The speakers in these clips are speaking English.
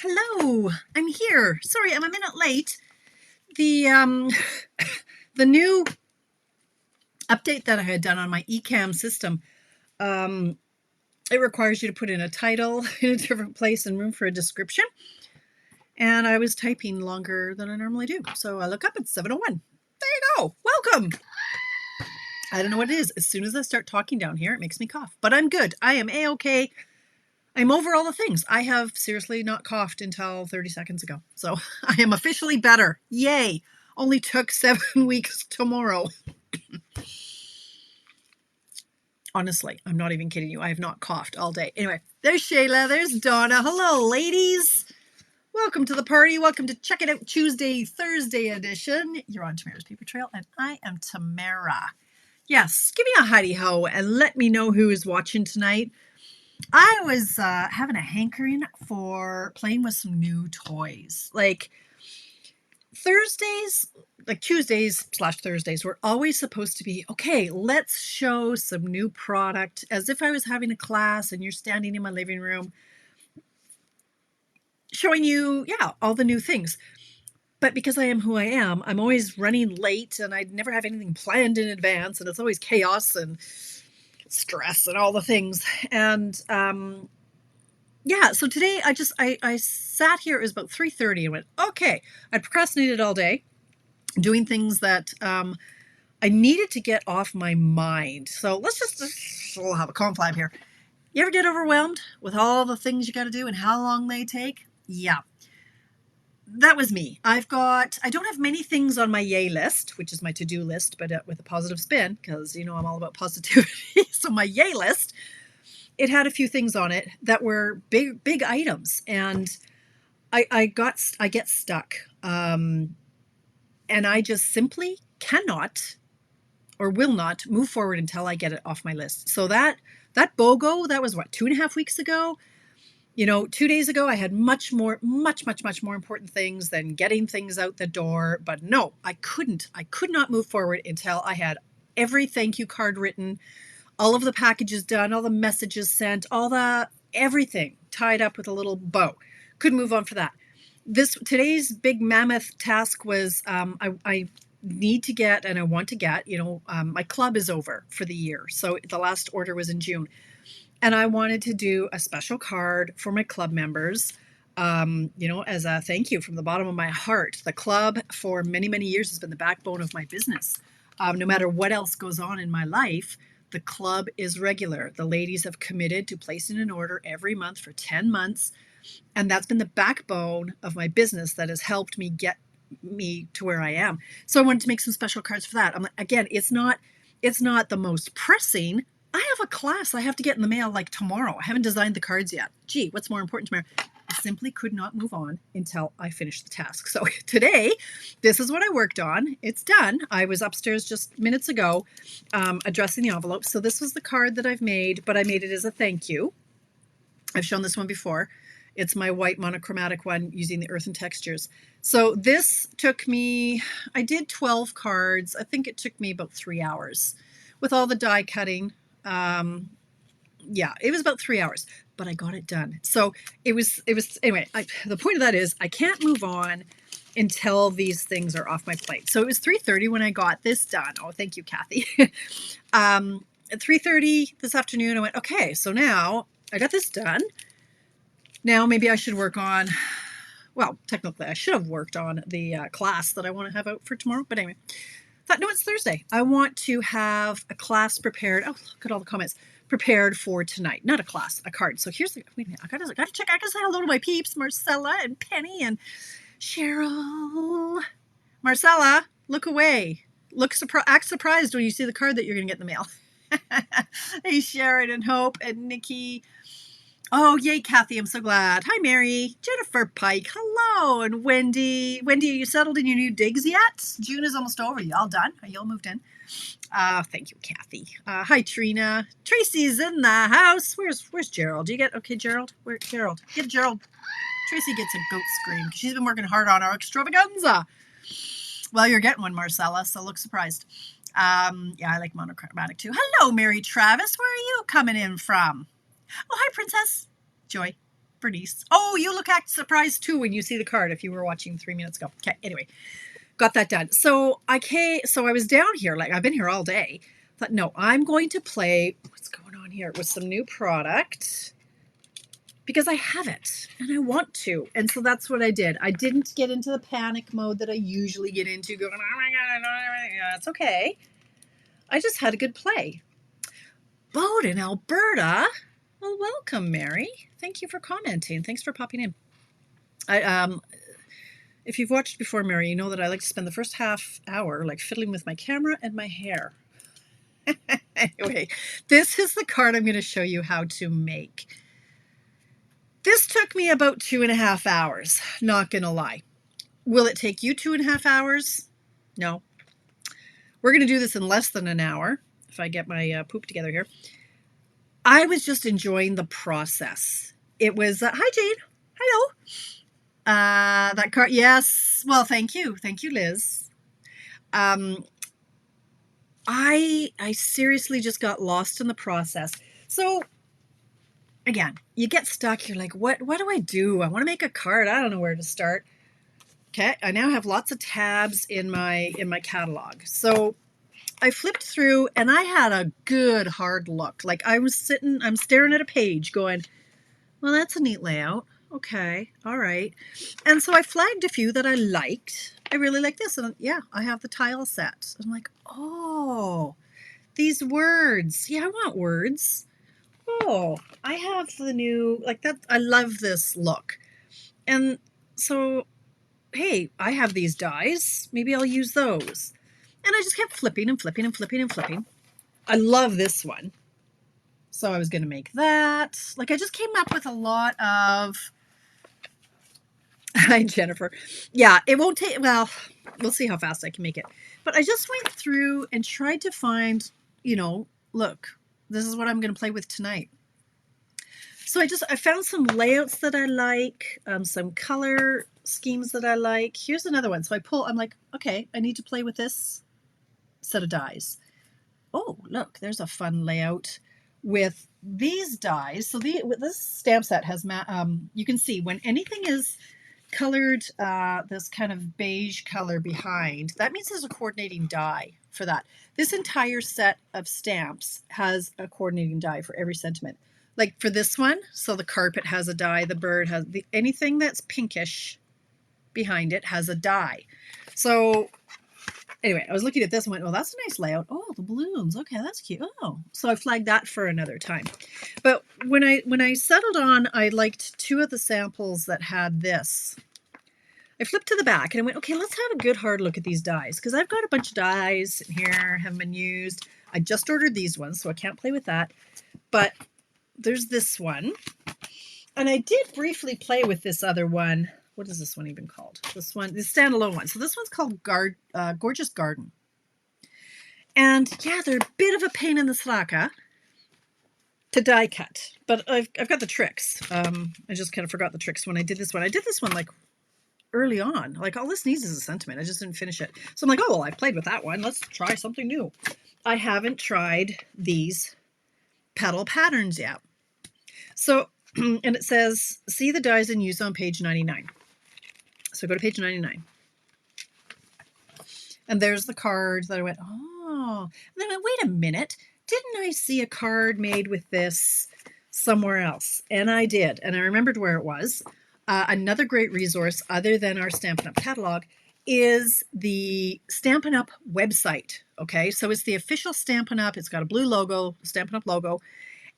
Hello, I'm here. Sorry, I'm a minute late. The the new update that I had done on my eCam system, it requires you to put in a title in a different place and room for a description. And I was typing longer than I normally do. So I look up, it's 7:01. There you go. Welcome. I don't know what it is. As soon as I start talking down here, it makes me cough. But I'm good. I am A-okay. I'm over all the things. I have seriously not coughed until 30 seconds ago. So I am officially better. Yay. Only took 7 weeks tomorrow. Honestly, I'm not even kidding you. I have not coughed all day. Anyway, there's Shayla. There's Donna. Hello, ladies. Welcome to the party. Welcome to Check It Out Tuesday, Thursday edition. You're on Tamara's Paper Trail, and I am Tamara. Yes, give me a hidey-ho and let me know who is watching tonight. I was having a hankering for playing with some new toys. Like Thursdays, like Tuesdays/Thursdays were always supposed to be, okay, let's show some new product, as if I was having a class and you're standing in my living room showing you, all the new things. But because I am who I am, I'm always running late and I never have anything planned in advance, and it's always chaos and stress and all the things. And so today I sat here. It was about 3:30 and went, okay, I procrastinated all day doing things that I needed to get off my mind. So we'll have a confab here. You ever get overwhelmed with all the things you got to do and how long they take? Yeah. That was me. I don't have many things on my yay list, which is my to-do list, but with a positive spin, because, I'm all about positivity. So my yay list, it had a few things on it that were big items. And I get stuck. And I just simply cannot or will not move forward until I get it off my list. So that BOGO, that was 2.5 weeks ago. 2 days ago, I had much more important things than getting things out the door. But no, I could not move forward until I had every thank you card written, all of the packages done, all the messages sent, everything tied up with a little bow. Couldn't move on for that. Today's big mammoth task was I need to get, and I want to get, my club is over for the year. So the last order was in June. And I wanted to do a special card for my club members, as a thank you from the bottom of my heart. The club for many, many years has been the backbone of my business. No matter what else goes on in my life, the club is regular. The ladies have committed to placing an order every month for 10 months. And that's been the backbone of my business that has helped me get me to where I am. So I wanted to make some special cards for that. Again, it's not the most pressing. I have a class I have to get in the mail like tomorrow. I haven't designed the cards yet. Gee, what's more important tomorrow? I simply could not move on until I finished the task. So today, this is what I worked on. It's done. I was upstairs just minutes ago addressing the envelope. So this was the card that I've made, but I made it as a thank you. I've shown this one before. It's my white monochromatic one using the earth and textures. So this took me, I did 12 cards. I think it took me about 3 hours with all the die cutting. It was about 3 hours, but I got it done. So it was anyway, the point of that is I can't move on until these things are off my plate. So it was 3:30 when I got this done. Oh, thank you, Kathy. At 3:30 this afternoon, I went, okay, so now I got this done. Now maybe I should work on, technically I should have worked on the class that I want to have out for tomorrow. But anyway, thought, no, it's Thursday. I want to have a class prepared. Oh, look at all the comments. Prepared for tonight. Not a class, a card. So here's wait a minute. I gotta check. I gotta say hello to my peeps, Marcella and Penny and Cheryl. Marcella, look away. Act surprised when you see the card that you're gonna get in the mail. Hey, Sharon and Hope and Nikki. Oh, yay, Kathy. I'm so glad. Hi, Mary. Jennifer Pike. Hello. And Wendy. Wendy, are you settled in your new digs yet? June is almost over. You all done? Are you all moved in? Thank you, Kathy. Hi, Trina. Tracy's in the house. Where's Gerald? Do you get, okay, Gerald? Where, Gerald? Get Gerald. Tracy gets a goat scream because she's been working hard on our extravaganza. Well, you're getting one, Marcella, so look surprised. I like monochromatic too. Hello, Mary Travis. Where are you coming in from? Oh, hi, Princess. Joy. Bernice. Oh, you look surprised too when you see the card if you were watching 3 minutes ago. Okay, anyway, got that done. So I was down here, like I've been here all day. Thought, no, I'm going to play, what's going on here, with some new product because I have it and I want to. And so that's what I did. I didn't get into the panic mode that I usually get into going, oh my God, it's okay. I just had a good play. Bowden, Alberta. Well, welcome, Mary. Thank you for commenting. Thanks for popping in. If you've watched before, Mary, you know that I like to spend the first half hour like fiddling with my camera and my hair. Anyway, this is the card I'm going to show you how to make. This took me about 2.5 hours, not going to lie. Will it take you 2.5 hours? No. We're going to do this in less than an hour, if I get my poop together here. I was just enjoying the process. It was, hi Jane, hello. That card, yes, well, thank you. Thank you, Liz. I seriously just got lost in the process. So again, you get stuck. You're like, what do I do? I want to make a card. I don't know where to start. Okay, I now have lots of tabs in my catalog. So I flipped through and I had a good hard look. Like I'm staring at a page going, well, that's a neat layout. Okay, all right. And so I flagged a few that I liked. I really like this. And yeah, I have the tile set. I'm like, oh, these words. Yeah, I want words. Oh, I have the new, like that. I love this look. And so, hey, I have these dies. Maybe I'll use those. And I just kept flipping and flipping and flipping and flipping. I love this one. So I was going to make that. Like I just came up with a lot of... Hi, Jennifer. Yeah, it won't take... Well, we'll see how fast I can make it. But I just went through and tried to find, look, this is what I'm going to play with tonight. So I found some layouts that I like, some color schemes that I like. Here's another one. So I'm like, okay, I need to play with this set of dies. Oh, look, there's a fun layout with these dies. So this stamp set has, you can see when anything is colored this kind of beige color behind, that means there's a coordinating die for that. This entire set of stamps has a coordinating die for every sentiment. Like for this one, so the carpet has a die, the bird has, anything that's pinkish behind it has a die. So anyway, I was looking at this and went, oh, that's a nice layout. Oh, the balloons. Okay, that's cute. Oh, so I flagged that for another time. But when I settled on, I liked two of the samples that had this. I flipped to the back and I went, okay, let's have a good hard look at these dies because I've got a bunch of dies in here, haven't been used. I just ordered these ones, so I can't play with that. But there's this one. And I did briefly play with this other one. What is this one even called? This standalone one. So this one's called Gorgeous Garden. And yeah, they're a bit of a pain in the slacka to die cut. But I've got the tricks. I just kind of forgot the tricks when I did this one. I did this one like early on. Like all this needs is a sentiment. I just didn't finish it. So I'm like, oh, well, I played with that one. Let's try something new. I haven't tried these Petal Patterns yet. So, and it says, see the dies in use on page 99. So go to page 99. And there's the card that I went, oh. And then I went, wait a minute. Didn't I see a card made with this somewhere else? And I did. And I remembered where it was. Another great resource other than our Stampin' Up! Catalog is the Stampin' Up! Website. Okay, so it's the official Stampin' Up! It's got a blue logo, Stampin' Up! Logo.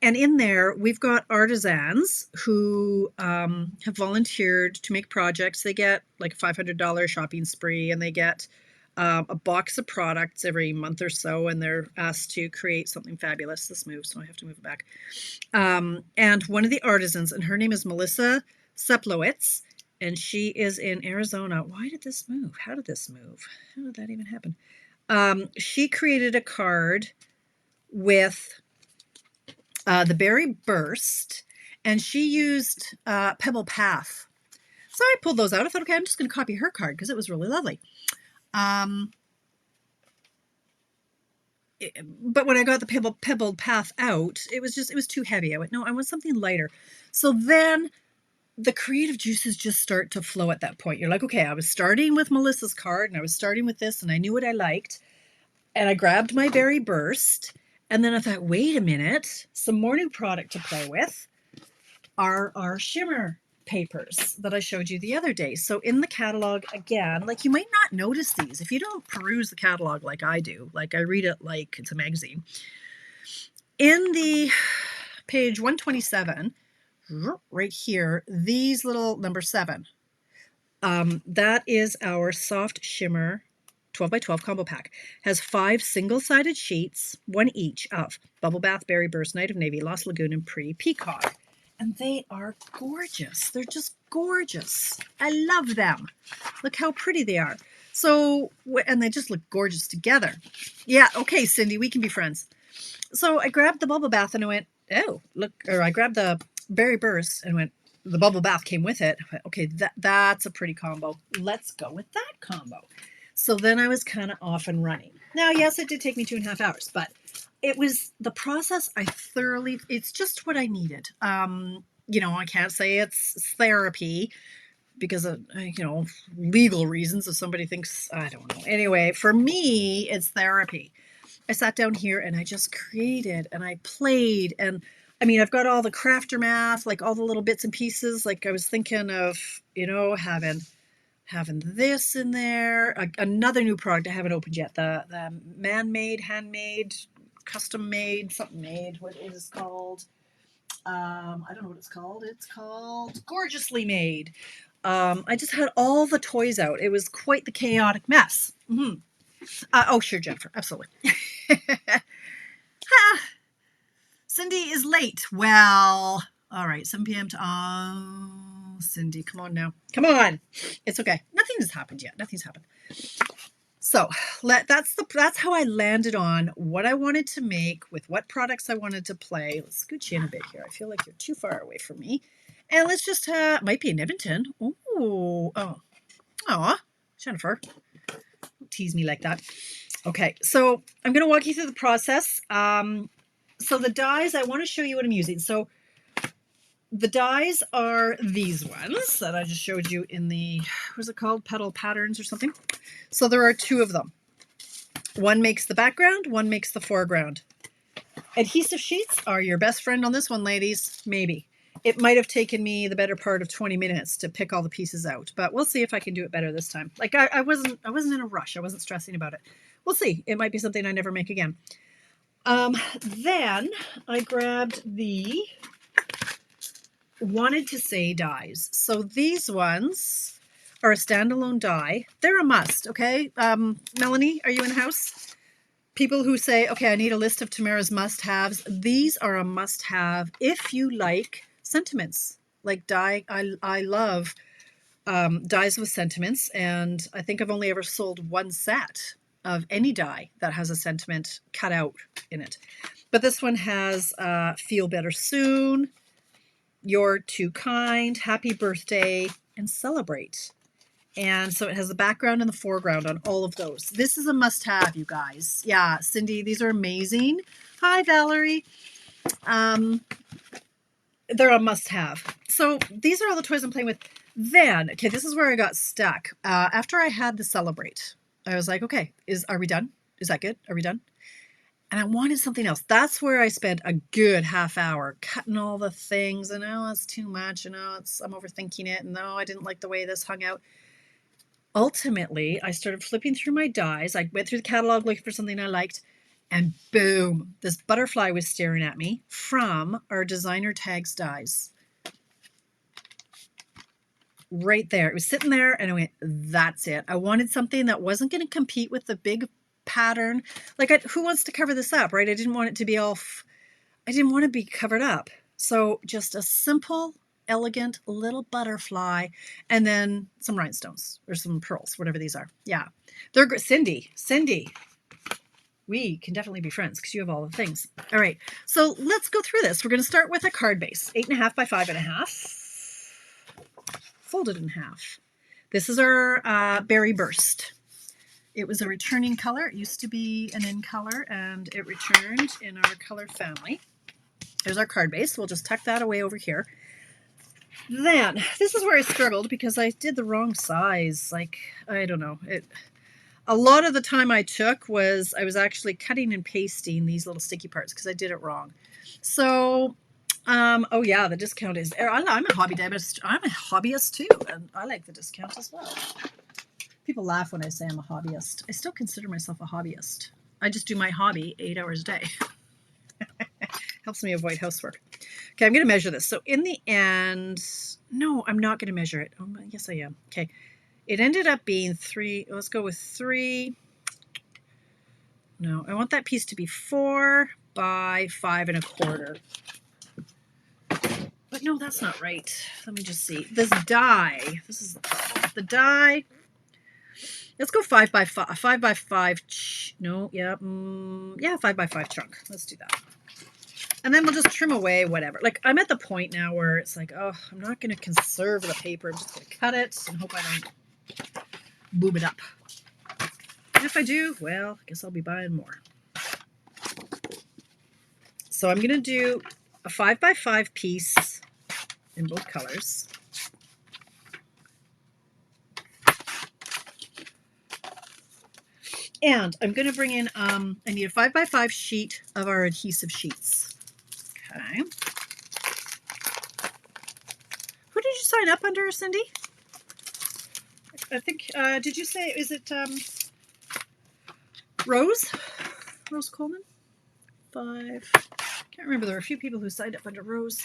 And in there, we've got artisans who have volunteered to make projects. They get like a $500 shopping spree, and they get a box of products every month or so, and they're asked to create something fabulous. This moves, so I have to move it back. And one of the artisans, and her name is Melissa Seplowitz, and she is in Arizona. Why did this move? How did this move? How did that even happen? She created a card with the Berry Burst, and she used Pebble Path. So I pulled those out. I thought, okay, I'm just going to copy her card because it was really lovely. But when I got the Pebbled Path out, it was too heavy. I went, no, I want something lighter. So then the creative juices just start to flow at that point. You're like, okay, I was starting with Melissa's card and I was starting with this and I knew what I liked. And I grabbed my Berry Burst. And then I thought, wait a minute, some more new product to play with are our shimmer papers that I showed you the other day. So in the catalog, again, like you might not notice these if you don't peruse the catalog like I do. Like I read it like it's a magazine. In the page 127, right here, these little number 7, that is our soft shimmer 12 by 12 combo pack. Has 5 single-sided sheets, 1 each of Bubble Bath, Berry Burst, Night of Navy, Lost Lagoon, and Pretty Peacock. And they are gorgeous. They're just gorgeous. I love them. Look how pretty they are. So, and they just look gorgeous together. Yeah, okay, Cindy, we can be friends. So I grabbed the Bubble Bath and I went, oh, look, or I grabbed the Berry Burst and went, the Bubble Bath came with it. I went, okay, that's a pretty combo. Let's go with that combo. So then I was kind of off and running. Now, yes, it did take me 2.5 hours, but it was the process. It's just what I needed. I can't say it's therapy because of, legal reasons. If somebody thinks, I don't know. Anyway, for me, it's therapy. I sat down here and I just created and I played. And I mean, I've got all the crafter math, like all the little bits and pieces. Like I was thinking of, having this in there, another new product I haven't opened yet, the man-made, handmade, custom made, something made. What is it called? I don't know what it's called. It's called Gorgeously Made. I just had all the toys out. It was quite the chaotic mess. Oh, sure, Jennifer, absolutely. Cindy is late. Well, all right, 7 p.m. to... Cindy, come on now. Come on. It's okay. Nothing has happened yet. Nothing's happened. So that's how I landed on what I wanted to make with what products I wanted to play. Let's scooch you in a bit here. I feel like you're too far away from me. And let's just, might be in Edmonton. Ooh, oh, Jennifer, don't tease me like that. Okay, so I'm going to walk you through the process. So the dies, I want to show you what I'm using. So the dies are these ones that I just showed you in the, what's it called? Petal Patterns or something. So there are 2 of them. One makes the background, one makes the foreground. Adhesive sheets are your best friend on this one, ladies. Maybe. It might have taken me the better part of 20 minutes to pick all the pieces out, but we'll see if I can do it better this time. Like I wasn't in a rush. I wasn't stressing about it. We'll see. It might be something I never make again. Then I grabbed the Wanted to Say dies. So these ones are a standalone die. They're a must, okay? Melanie, are you in the house? People who say, okay, I need a list of Tamara's must-haves. These are a must-have if you like sentiments. Like die, I love dies with sentiments, and I think I've only ever sold 1 set of any die that has a sentiment cut out in it. But this one has Feel Better Soon, You're Too Kind, Happy Birthday, and Celebrate. And so it has the background and the foreground on all of those. This is a must-have, you guys. Yeah, Cindy, these are amazing. Hi, Valerie. They're a must-have. So these are all the toys I'm playing with. Then, okay, this is where I got stuck. After I had the Celebrate, I was like, okay, are we done? Is that good? Are we done? And I wanted something else. That's where I spent a good half hour cutting all the things. And it's too much. And I'm overthinking it. And I didn't like the way this hung out. Ultimately, I started flipping through my dies. I went through the catalog looking for something I liked. And boom, this butterfly was staring at me from our designer tags dies. Right there. It was sitting there and I went, that's it. I wanted something that wasn't going to compete with the big pattern. Like, who wants to cover this up, right? I didn't want it to be I didn't want to be covered up. So just a simple, elegant little butterfly and then some rhinestones or some pearls, whatever these are. Yeah. They're good. Cindy, we can definitely be friends because you have all the things. All right. So let's go through this. We're going to start with a card base, 8.5 by 5.5, folded in half. This is our Berry Burst. It was a returning color. It used to be an in color, and it returned in our color family. There's our card base. We'll just tuck that away over here. Then, this is where I struggled because I did the wrong size. Like, I don't know. A lot of the time I took was I was actually cutting and pasting these little sticky parts because I did it wrong. So, oh yeah, the discount is, I'm a hobbyist. I'm a hobbyist too, and I like the discount as well. People laugh when I say I'm a hobbyist. I still consider myself a hobbyist. I just do my hobby 8 hours a day. Helps me avoid housework. Okay, I'm going to measure this. So in the end, no, I'm not going to measure it. Oh, yes, I am. Okay, it ended up being 3. Let's go with 3. No, I want that piece to be 4 by 5 1/4. But no, that's not right. Let me just see. This die. This is the die. Let's go 5 by 5. 5 by 5. No, yeah, yeah, 5 by 5 chunk. Let's do that. And then we'll just trim away whatever. Like, I'm at the point now where it's like, oh, I'm not going to conserve the paper. I'm just going to cut it and hope I don't boom it up. And if I do, well, I guess I'll be buying more. So I'm going to do a 5 by 5 piece in both colors. And I'm going to bring in, I need a 5 by 5 sheet of our adhesive sheets. Okay. Who did you sign up under, Cindy? I think, did you say, is it Rose? Rose Coleman? 5. Can't remember. There were a few people who signed up under Rose.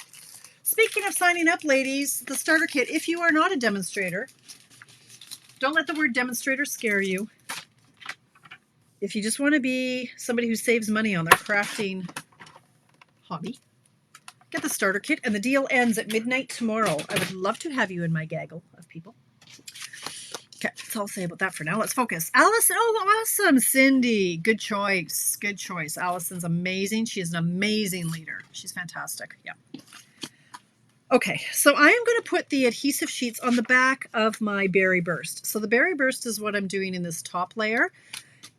Speaking of signing up, ladies, the starter kit, if you are not a demonstrator, don't let the word demonstrator scare you. If you just want to be somebody who saves money on their crafting hobby, get the starter kit, and the deal ends at midnight tomorrow. I would love to have you in my gaggle of people. Okay, that's all I'll say about that for now. Let's focus. Allison, oh, awesome. Cindy, good choice. Good choice. Allison's amazing. She is an amazing leader. She's fantastic. Yeah. Okay, so I am going to put the adhesive sheets on the back of my Berry Burst. So the Berry Burst is what I'm doing in this top layer.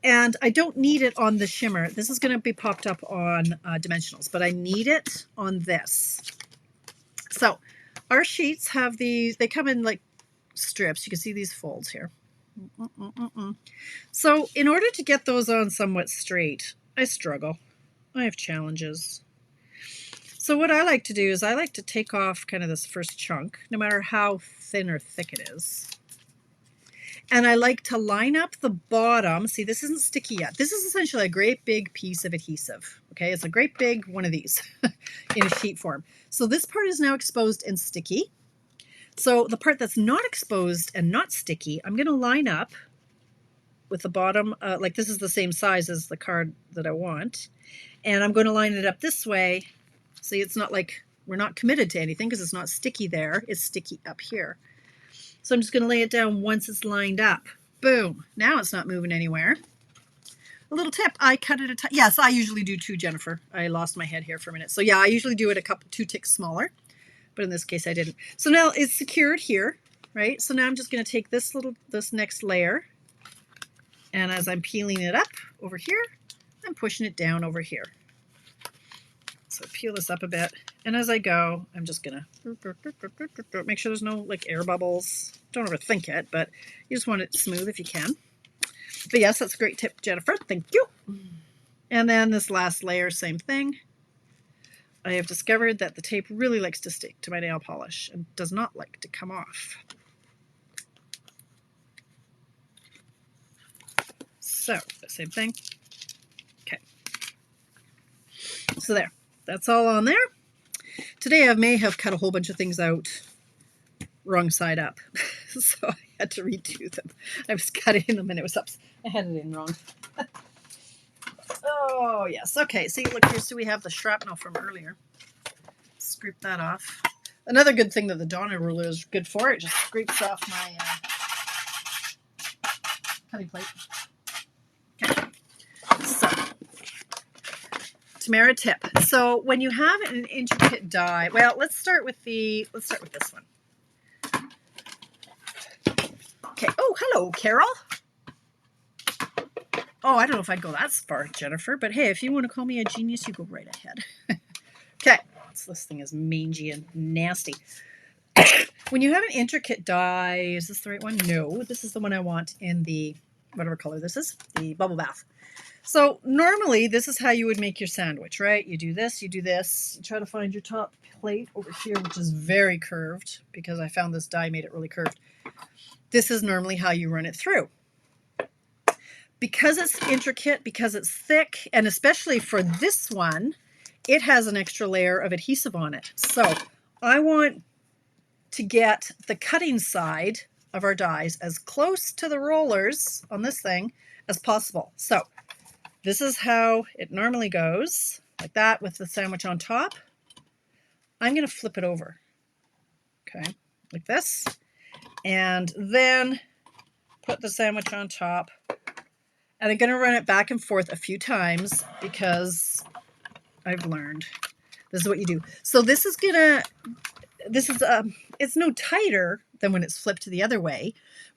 And I don't need it on the shimmer. This is going to be popped up on dimensionals, but I need it on this. So our sheets have these, they come in like strips. You can see these folds here. So in order to get those on somewhat straight, I struggle. I have challenges. So what I like to do is I like to take off kind of this first chunk, no matter how thin or thick it is. And I like to line up the bottom. See, this isn't sticky yet. This is essentially a great big piece of adhesive. Okay, it's a great big one of these in a sheet form. So this part is now exposed and sticky. So the part that's not exposed and not sticky, I'm going to line up with the bottom, like this is the same size as the card that I want. And I'm going to line it up this way. See, it's not like we're not committed to anything because it's not sticky there. It's sticky up here. So I'm just going to lay it down once it's lined up. Boom. Now it's not moving anywhere. A little tip, I cut it yes, I usually do 2, Jennifer. I lost my head here for a minute. So yeah, I usually do it 2 ticks smaller, but in this case I didn't. So now it's secured here, right? So now I'm just going to take this next layer, and as I'm peeling it up over here, I'm pushing it down over here. So peel this up a bit, and as I go, I'm just gonna make sure there's no like air bubbles. Don't overthink it, but you just want it smooth if you can. But yes, that's a great tip, Jennifer. Thank you. And then this last layer, same thing. I have discovered that the tape really likes to stick to my nail polish and does not like to come off. So, same thing. Okay. So there. That's all on there. Today I may have cut a whole bunch of things out wrong side up. So I had to redo them. I was cutting them and it was up. I had it in wrong. Oh, yes. Okay, see, look here. So we have the shrapnel from earlier. Scrape that off. Another good thing that the Donna ruler is good for, it just scrapes off my cutting plate. Okay. So, Tamara tip. So when you have an intricate die, well, let's start with this one. Okay. Oh, hello, Carol. Oh, I don't know if I'd go that far, Jennifer, but hey, if you want to call me a genius, you go right ahead. Okay. This thing is mangy and nasty. when you have an intricate die, is this the right one? No, this is the one I want in the, whatever color this is, the bubble bath. So normally this is how you would make your sandwich, right? You do this, you try to find your top plate over here, which is very curved because I found this die made it really curved. This is normally how you run it through. Because it's intricate, because it's thick, and especially for this one, it has an extra layer of adhesive on it. So I want to get the cutting side of our dies as close to the rollers on this thing as possible. So this is how it normally goes, like that with the sandwich on top. I'm going to flip it over, okay, like this, and then put the sandwich on top. And I'm going to run it back and forth a few times because I've learned this is what you do. So this is it's no tighter than when it's flipped the other way,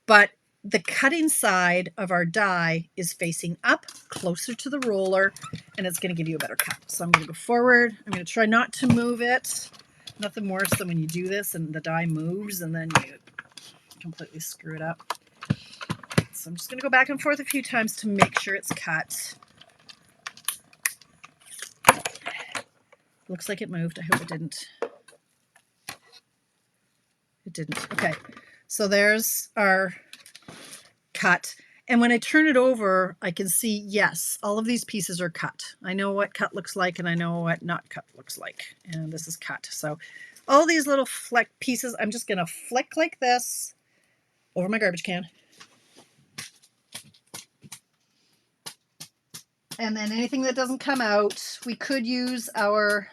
but the cutting side of our die is facing up closer to the roller, and it's going to give you a better cut. So I'm going to go forward. I'm going to try not to move it. Nothing worse than when you do this and the die moves and then you completely screw it up. So I'm just going to go back and forth a few times to make sure it's cut. Looks like it moved. I hope it didn't. It didn't. Okay, so there's our cut. And when I turn it over, I can see, yes, all of these pieces are cut. I know what cut looks like and I know what not cut looks like. And this is cut. So all these little fleck pieces, I'm just going to flick like this over my garbage can. And then anything that doesn't come out, we could use our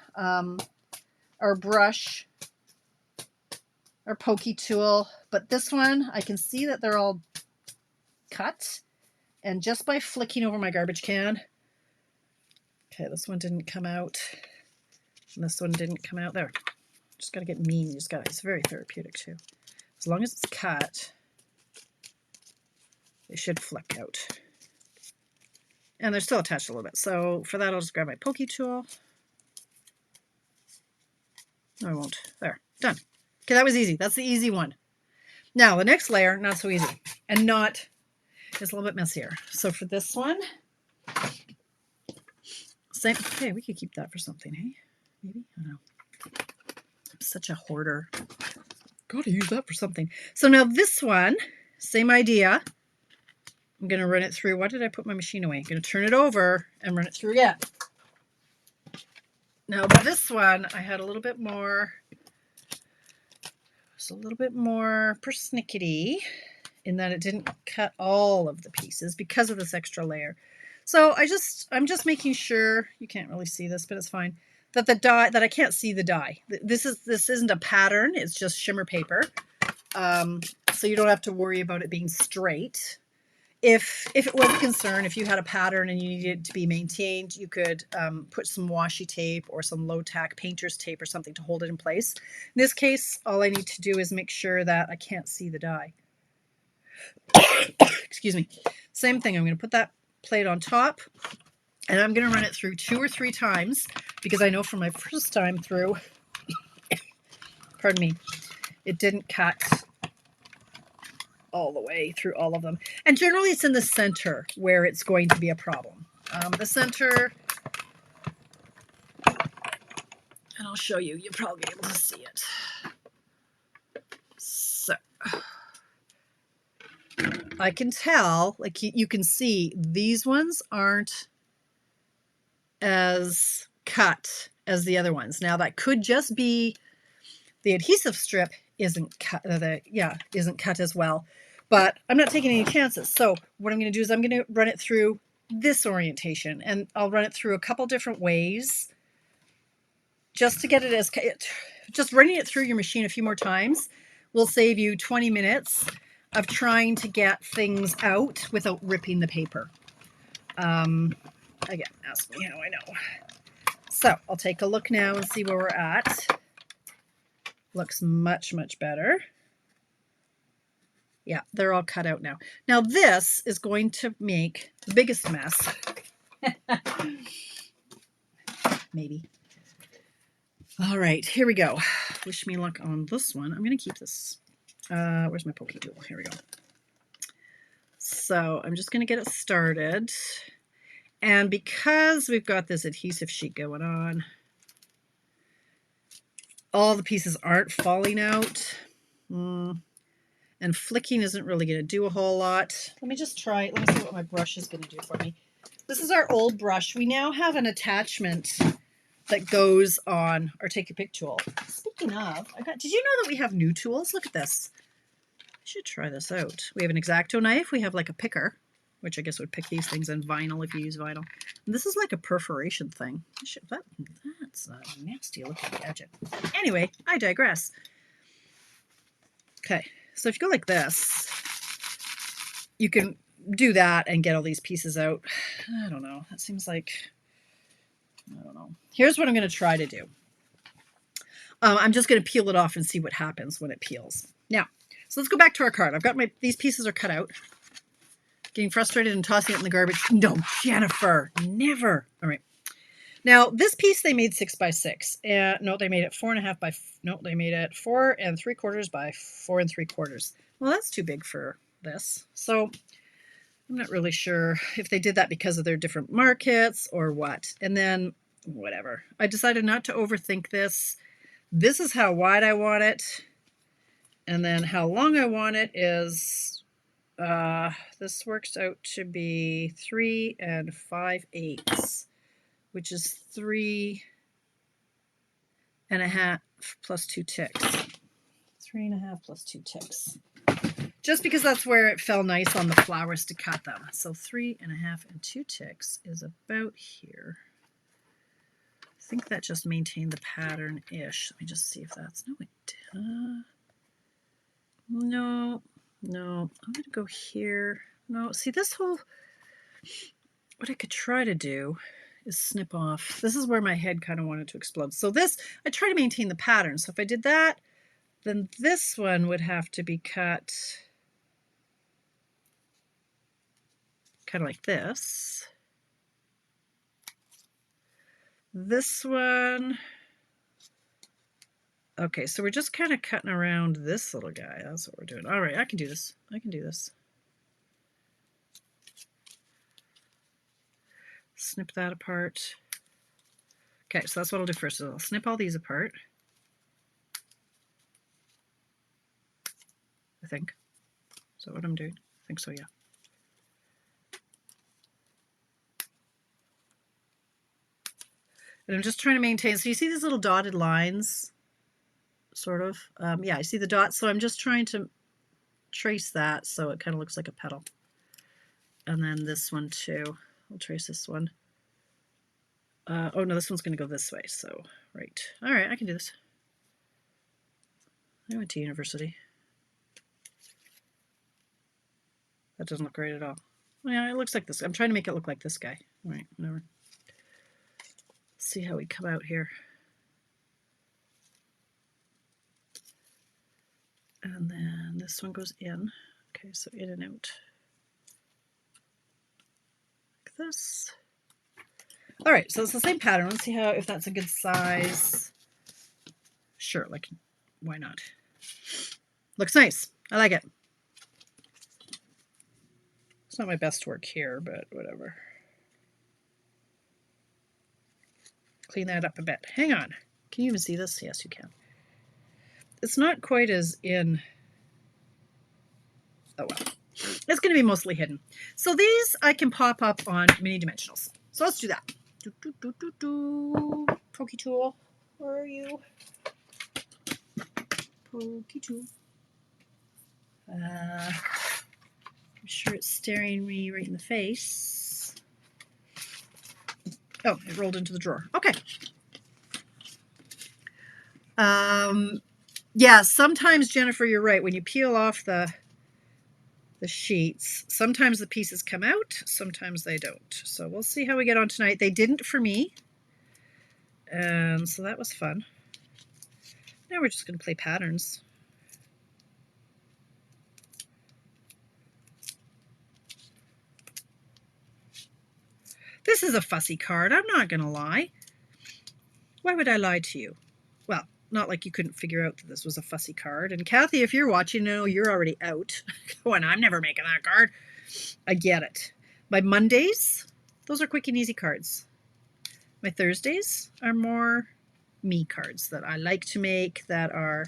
brush, our pokey tool. But this one, I can see that they're all cut. And just by flicking over my garbage can, okay, this one didn't come out. And this one didn't come out. There. Just got to get mean. You just got, it's very therapeutic too. As long as it's cut, it should flick out. And they're still attached a little bit. So for that, I'll just grab my pokey tool. No, I won't. There, done. Okay, that was easy. That's the easy one. Now, the next layer, not so easy. And not, it's a little bit messier. So for this one, same, okay, we could keep that for something, hey? Maybe? I don't know. I'm such a hoarder. Gotta use that for something. So now this one, same idea. I'm going to run it through. Why did I put my machine away? I'm going to turn it over and run it through again. Now this one, I had a little bit more, it's a little bit more persnickety in that it didn't cut all of the pieces because of this extra layer. So I'm just making sure, you can't really see this, but it's fine, that the die, that I can't see the die. This isn't a pattern, it's just shimmer paper. So you don't have to worry about it being straight. If it was a concern, if you had a pattern and you needed it to be maintained, you could put some washi tape or some low-tack painter's tape or something to hold it in place. In this case, all I need to do is make sure that I can't see the die. Excuse me. Same thing. I'm going to put that plate on top, and I'm going to run it through 2 or 3 times because I know from my first time through, pardon me, it didn't cut all the way through all of them. And generally it's in the center where it's going to be a problem. The center, and I'll show you, you'll probably be able to see it. So I can tell, like you can see, these ones aren't as cut as the other ones. Now that could just be the adhesive strip isn't cut, isn't cut as well. But I'm not taking any chances. So what I'm going to do is I'm going to run it through this orientation, and I'll run it through a couple different ways just to get it as, just running it through your machine a few more times will save you 20 minutes of trying to get things out without ripping the paper. Again, ask me how I know. So I'll take a look now and see where we're at. Looks much, much better. Yeah, they're all cut out now. Now this is going to make the biggest mess. Maybe. All right, here we go. Wish me luck on this one. I'm going to keep this. Where's my pokey tool? Here we go. So I'm just going to get it started. And because we've got this adhesive sheet going on, all the pieces aren't falling out. And flicking isn't really going to do a whole lot. Let me just try. Let me see what my brush is going to do for me. This is our old brush. We now have an attachment that goes on our take your pick tool. Speaking of, did you know that we have new tools? Look at this. I should try this out. We have an X-Acto knife. We have like a picker, which I guess would pick these things, and vinyl if you use vinyl. And this is like a perforation thing. That's a nasty looking gadget. Anyway, I digress. Okay, so if you go like this, you can do that and get all these pieces out. I don't know. That seems like, I don't know. Here's what I'm going to try to do. I'm just going to peel it off and see what happens when it peels. Now, so let's go back to our card. I've got these pieces are cut out. Getting frustrated and tossing it in the garbage. No, Jennifer, never. All right. Now, this piece they made 6 by 6. No, they made it 4.5 by. No, they made it 4 3/4 by 4 3/4. Well, that's too big for this. So I'm not really sure if they did that because of their different markets or what. And then whatever. I decided not to overthink this. This is how wide I want it. And then how long I want it is, this works out to be 3 5/8, which is 3.5 plus 2 ticks. 3.5 plus 2 ticks. Just because that's where it fell nice on the flowers to cut them. So 3.5 and 2 ticks is about here. I think that just maintained the pattern-ish. Let me just see if that's, no, it did. No, I'm going to go here. No, see this whole, what I could try to do is snip off. This is where my head kind of wanted to explode. So this, I try to maintain the pattern. So if I did that, then this one would have to be cut kind of like this. This one, okay, so we're just kind of cutting around this little guy. That's what we're doing. All right, I can do this. I can do this. Snip that apart. Okay, so that's what I'll do first. So I'll snip all these apart. I think. Is that what I'm doing? I think so, yeah. And I'm just trying to maintain. So you see these little dotted lines, sort of? Yeah, I see the dots. So I'm just trying to trace that so it kind of looks like a petal. And then this one too. I'll trace this one. Oh no, this one's going to go this way. So, right. All right, I can do this. I went to university. That doesn't look great at all. Yeah, it looks like this. I'm trying to make it look like this guy. All right, whatever. See how we come out here. And then this one goes in. Okay, so in and out. Like this. All right, so it's the same pattern. Let's see if that's a good size. Sure, like, why not? Looks nice. I like it. It's not my best work here, but whatever. Clean that up a bit. Hang on. Can you even see this? Yes, you can. It's not quite as in. Oh well. It's going to be mostly hidden. So these I can pop up on mini dimensionals. So let's do that. Pokey tool. Where are you? Pokey tool. I'm sure it's staring me right in the face. Oh, it rolled into the drawer. Okay. Yeah, sometimes, Jennifer, you're right. When you peel off the sheets, sometimes the pieces come out, sometimes they don't. So we'll see how we get on tonight. They didn't for me. So that was fun. Now we're just going to play patterns. This is a fussy card. I'm not going to lie. Why would I lie to you? well, not like you couldn't figure out that this was a fussy card. And Kathy, if you're watching, no, you're already out. Going, I'm never making that card. I get it. My Mondays, those are quick and easy cards. My Thursdays are more me cards that I like to make, that are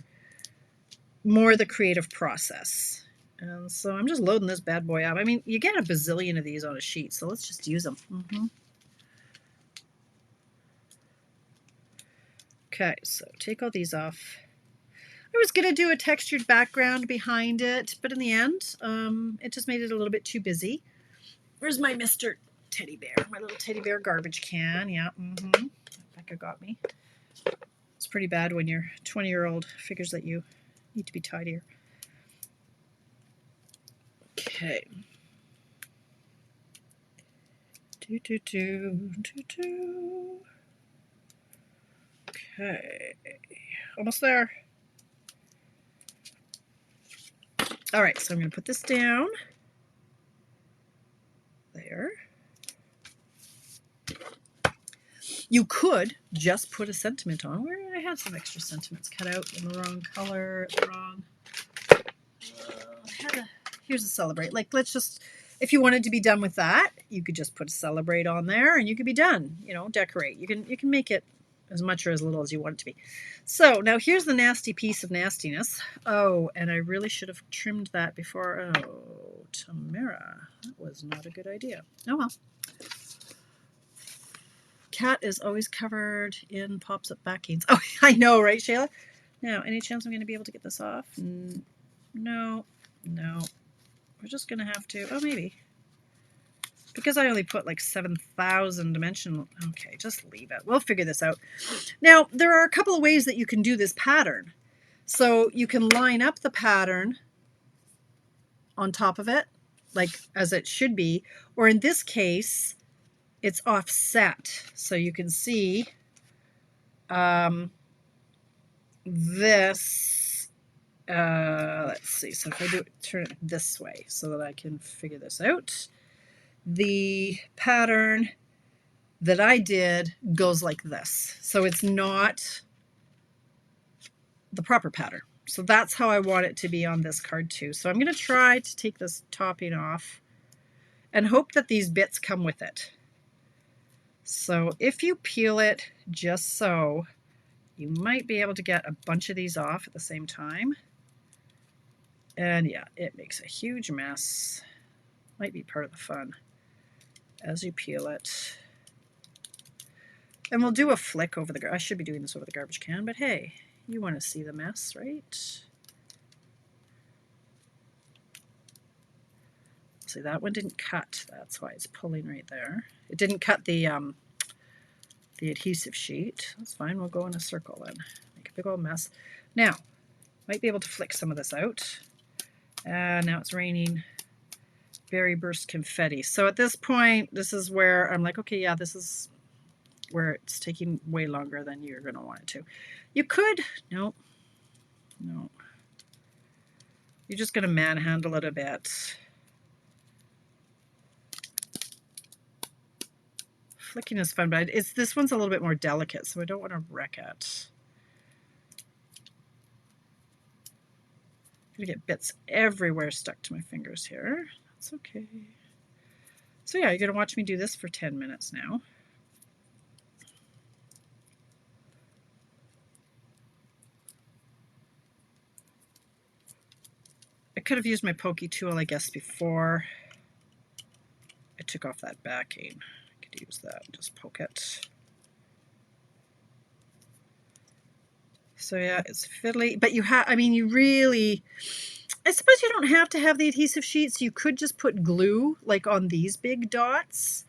more the creative process. And so I'm just loading this bad boy up. I mean, you get a bazillion of these on a sheet, so let's just use them. Okay, so take all these off. I was going to do a textured background behind it, but in the end, it just made it a little bit too busy. Where's my Mr. Teddy Bear? My little teddy bear garbage can. Yeah, Becca got me. It's pretty bad when your 20-year-old figures that you need to be tidier. Okay. Okay. Almost there. All right, so I'm going to put this down. There. You could just put a sentiment on. Where I had some extra sentiments cut out in the wrong color, here's a celebrate. Like, let's just, if you wanted to be done with that, you could just put a celebrate on there and you could be done. You know, decorate. You can make it as much or as little as you want it to be. So now here's the nasty piece of nastiness. Oh, and I really should have trimmed that before. Oh, Tamara, that was not a good idea. Oh well. Cat is always covered in pops up backings. Oh, I know, right, Shayla? Now, any chance I'm going to be able to get this off? No. We're just going to have to, oh, maybe. Because I only put like 7,000 dimensional. Okay, just leave it. We'll figure this out. Now, there are a couple of ways that you can do this pattern. So you can line up the pattern on top of it, like as it should be, or in this case, it's offset. So you can see this, let's see, so if I do it, turn it this way so that I can figure this out. The pattern that I did goes like this. So it's not the proper pattern. So that's how I want it to be on this card too. So I'm going to try to take this topping off and hope that these bits come with it. So if you peel it just so, you might be able to get a bunch of these off at the same time. And yeah, it makes a huge mess. Might be part of the fun as you peel it. And we'll do a flick over the, I should be doing this over the garbage can, but hey, you want to see the mess, right? See, that one didn't cut. That's why it's pulling right there. It didn't cut the adhesive sheet. That's fine. We'll go in a circle then. Make a big old mess. Now, might be able to flick some of this out. Now it's raining berry burst confetti. So at this point, this is where I'm like, okay, yeah, this is where it's taking way longer than you're going to want it to. You could, no. You're just going to manhandle it a bit. Flicking is fun, but this one's a little bit more delicate, so I don't want to wreck it. I'm going to get bits everywhere stuck to my fingers here. That's okay. So yeah, you're going to watch me do this for 10 minutes now. I could have used my pokey tool, I guess, before I took off that backing. I could use that and just poke it. So yeah, it's fiddly, but you have, I mean, you really, I suppose you don't have to have the adhesive sheets. You could just put glue like on these big dots.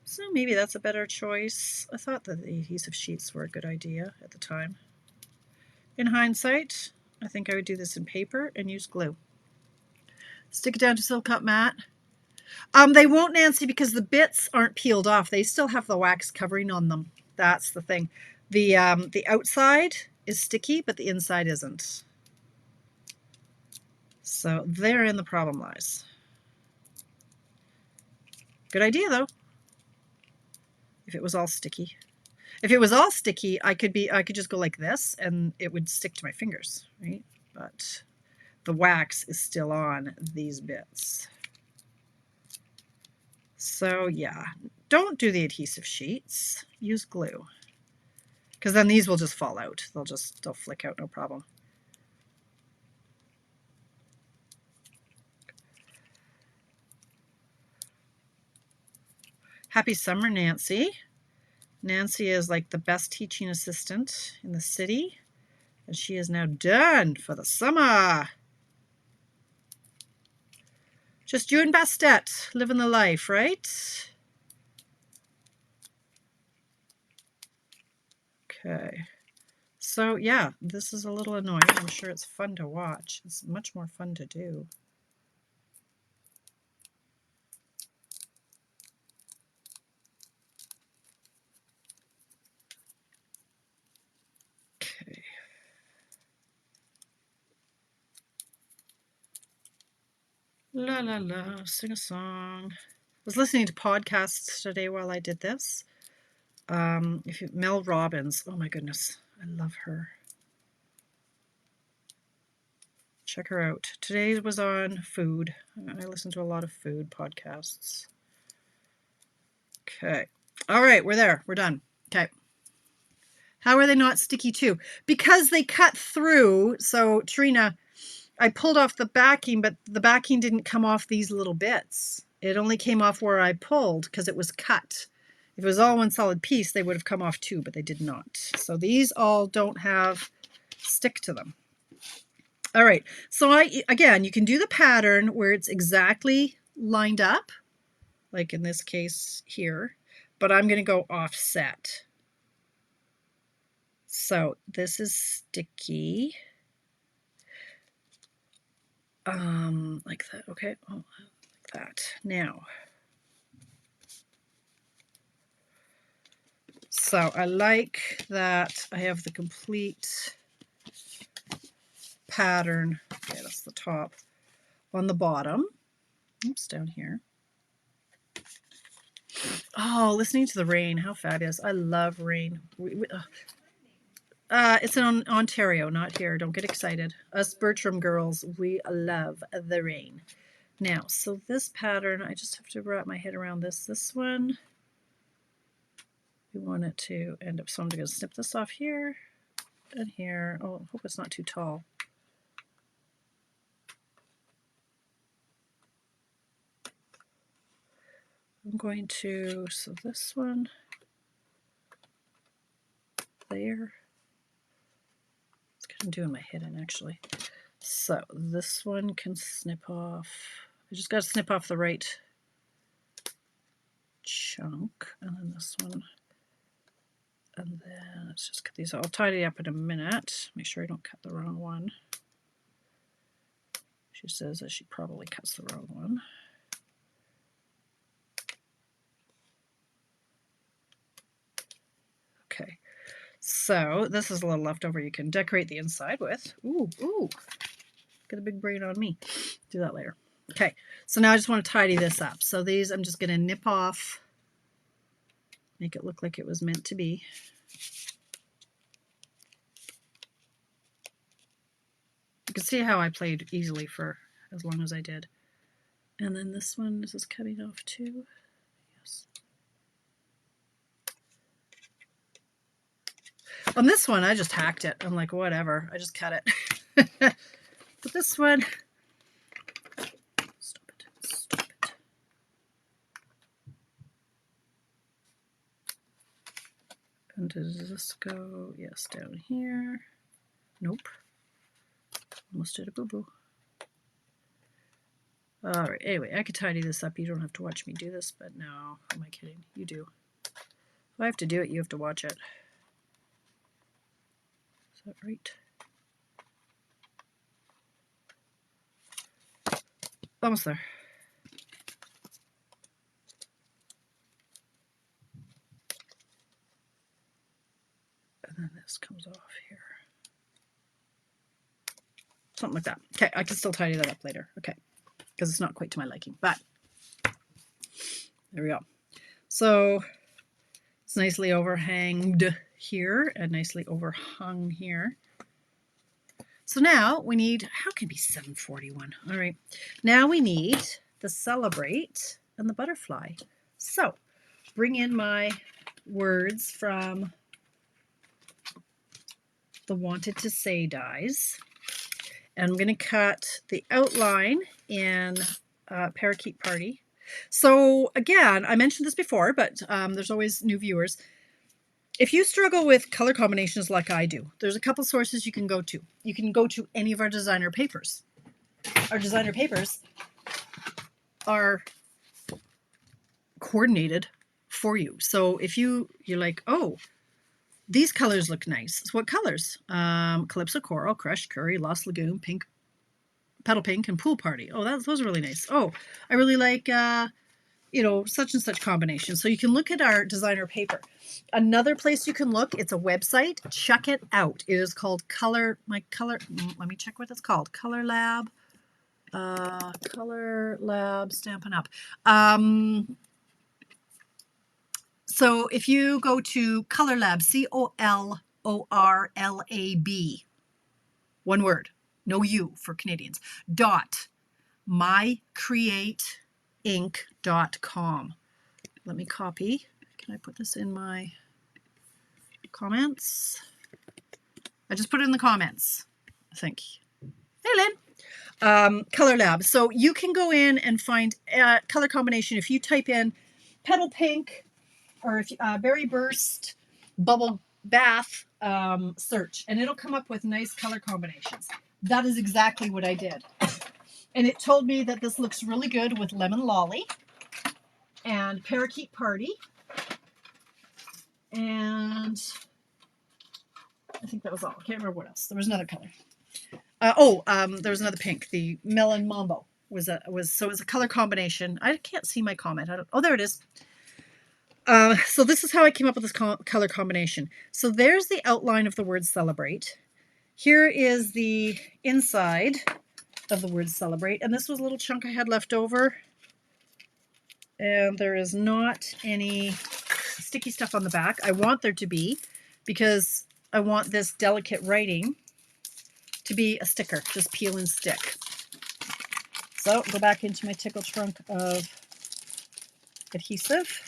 So maybe that's a better choice. I thought that the adhesive sheets were a good idea at the time. In hindsight, I think I would do this in paper and use glue. Stick it down to silk cut mat. They won't, Nancy, because the bits aren't peeled off. They still have the wax covering on them. That's the thing. The outside is sticky, but the inside isn't. So therein the problem lies. Good idea, though, if it was all sticky. If it was all sticky, I could just go like this and it would stick to my fingers, right? But the wax is still on these bits. So yeah, don't do the adhesive sheets. Use glue. Because then these will just fall out. They'll flick out, no problem. Happy summer, Nancy. Nancy is like the best teaching assistant in the city, and she is now done for the summer. Just you and Bastet living the life, right? Okay. So yeah, this is a little annoying. I'm sure it's fun to watch. It's much more fun to do. Okay. La la la, sing a song. I was listening to podcasts today while I did this. Mel Robbins, oh my goodness, I love her. Check her out. Today was on food. I listen to a lot of food podcasts. Okay. All right, we're there. We're done. Okay. How are they not sticky too? Because they cut through. So, Trina, I pulled off the backing, but the backing didn't come off these little bits. It only came off where I pulled because it was cut. If it was all one solid piece, they would have come off too, but they did not. So these all don't have stick to them. All right, so again, you can do the pattern where it's exactly lined up, like in this case here, but I'm going to go offset. So this is sticky. Like that, okay, oh, like that. Now, so I like that I have the complete pattern. Okay, that's the top. On the bottom, oops, down here. Oh, listening to the rain, how fabulous. I love rain. It's in Ontario, not here. Don't get excited. Us Bertram girls, we love the rain. Now, so this pattern, I just have to wrap my head around this. This one, we want it to end up, so I'm going to snip this off here and here. Oh, I hope it's not too tall. I'm going to, so this one there. It's kind of doing my head in actually. So this one can snip off. I just got to snip off the right chunk, and then this one. And then let's just cut these. I'll tidy up in a minute. Make sure I don't cut the wrong one. She says that she probably cuts the wrong one. Okay, so this is a little leftover you can decorate the inside with. Ooh, ooh, get a big brain on me. Do that later. Okay, so now I just want to tidy this up. So these I'm just going to nip off, make it look like it was meant to be. You can see how I played easily for as long as I did. And then this one, this is cutting off too. Yes. On this one, I just hacked it. I'm like, whatever. I just cut it. But this one, stop it. Stop it. And does this go? Yes, down here. Nope. Almost did a boo-boo. All right. Anyway, I could tidy this up. You don't have to watch me do this, but no. Am I kidding? You do. If I have to do it, you have to watch it. Is that right? Almost there. And then this comes off here. Something like that. Okay, I can still tidy that up later. Okay, because it's not quite to my liking, but there we go. So It's nicely overhanged here and nicely overhung here. So now we need, how can it be 7:41? All right, now we need the celebrate and the butterfly. So bring in my words from the wanted to say dies. And I'm going to cut the outline in Parakeet Party. So again, I mentioned this before, but there's always new viewers. If you struggle with color combinations like I do, there's a couple sources you can go to. You can go to any of our designer papers. Our designer papers are coordinated for you. So if you're like, oh, these colors look nice. So what colors? Calypso Coral, Crushed Curry, Lost Lagoon, Pink, Petal Pink, and Pool Party. Oh, those are really nice. Oh, I really like such and such combination. So you can look at our designer paper. Another place you can look, it's a website. Check it out. It is called let me check what it's called. Color Lab Stampin' Up. So if you go to Color Lab, COLORLAB, one word, no U for Canadians, .mycreateinc.com. Let me copy. Can I put this in my comments? I just put it in the comments, I think. Hey, Lynn. Color Lab. So you can go in and find a color combination. If you type in Petal Pink or if Berry Burst Bubble Bath search, and it'll come up with nice color combinations. That is exactly what I did. And it told me that this looks really good with Lemon Lolly and Parakeet Party. And I think that was all. I can't remember what else. There was another color. There was another pink. The Melon Mambo was a color combination. I can't see my comment. There it is. So this is how I came up with this color combination. So there's the outline of the word celebrate. Here is the inside of the word celebrate. And this was a little chunk I had left over. And there is not any sticky stuff on the back. I want there to be, because I want this delicate writing to be a sticker. Just peel and stick. So go back into my tickle trunk of adhesive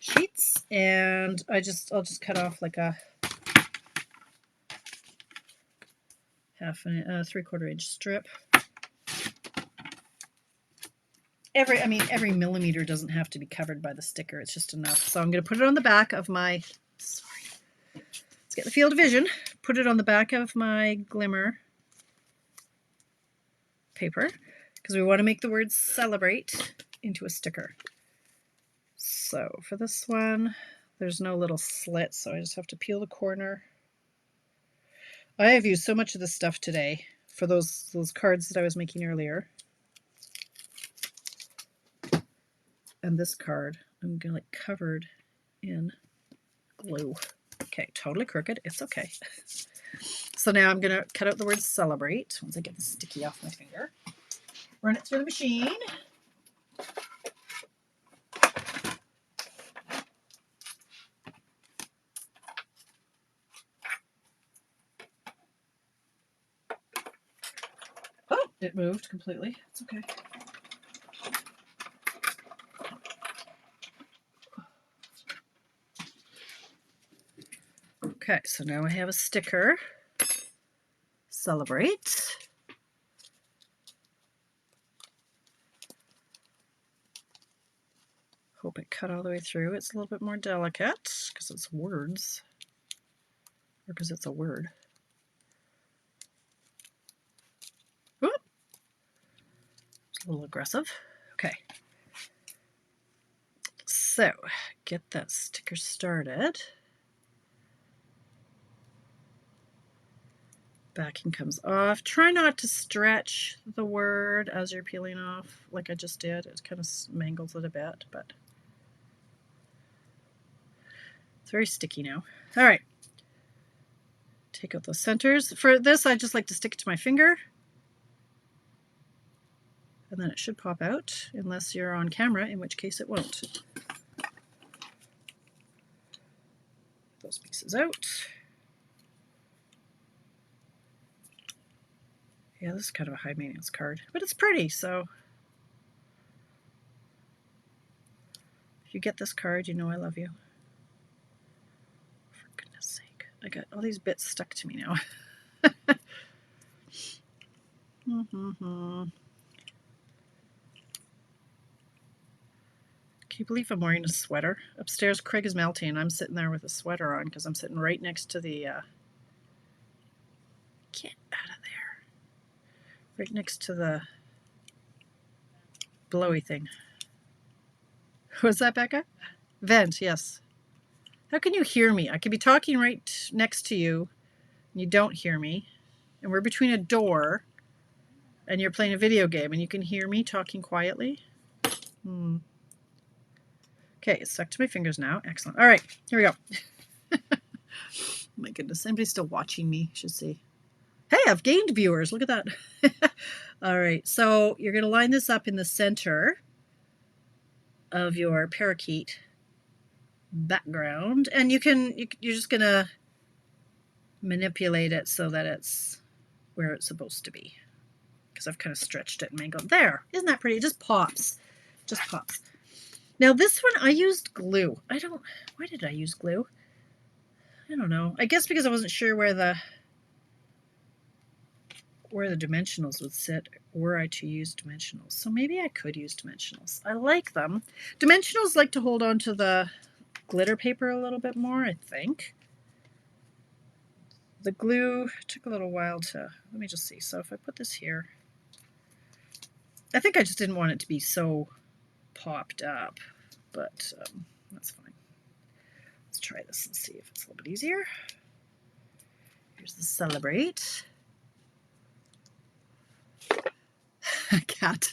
sheets, and I'll just cut off like a three-quarter inch strip. Every millimeter doesn't have to be covered by the sticker. It's just enough. So I'm going to put it on the back of my, let's get the field of vision. Put it on the back of my glimmer paper, because we want to make the word celebrate into a sticker. So for this one, there's no little slit, so I just have to peel the corner. I have used so much of this stuff today for those cards that I was making earlier. And this card, I'm going to covered in glue. Okay, totally crooked. It's okay. So now I'm going to cut out the word celebrate once I get the sticky off my finger. Run it through the machine. Oh, it moved completely. It's okay. Okay, so now I have a sticker. Celebrate. Hope it cut all the way through. It's a little bit more delicate because it's words, or because it's a word. Whoop. It's a little aggressive. Okay. So, get that sticker started. Backing comes off. Try not to stretch the word as you're peeling off like I just did. It kind of mangles it a bit, but it's very sticky now. All right. Take out those centers. For this, I just like to stick it to my finger. and then it should pop out unless you're on camera, in which case it won't. Those pieces out. Yeah, this is kind of a high maintenance card, but it's pretty, so if you get this card, you know I love you. For goodness sake. I got all these bits stuck to me now. Can you believe I'm wearing a sweater? Upstairs, Craig is melting. I'm sitting there with a sweater on because I'm sitting right next to the... get out of there. Right next to the blowy thing. Was that Becca? Vent, yes. How can you hear me? I could be talking right next to you and you don't hear me. And we're between a door and you're playing a video game and you can hear me talking quietly. Okay, it's stuck to my fingers now. Excellent. All right, here we go. My goodness, somebody's still watching me, should see. Hey, I've gained viewers. Look at that. All right, so you're going to line this up in the center of your parakeet background, and you're just going to manipulate it so that it's where it's supposed to be. Because I've kind of stretched it and made it there. Isn't that pretty? It just pops. Just pops. Now this one I used glue. Why did I use glue? I don't know. I guess because I wasn't sure where the dimensionals would sit were I to use dimensionals. So maybe I could use dimensionals. I like them. Dimensionals like to hold on to the glitter paper a little bit more, I think. The glue took a little while to, let me just see. So if I put this here, I think I just didn't want it to be so popped up, but that's fine. Let's try this and see if it's a little bit easier. Here's the Celebrate. Cat.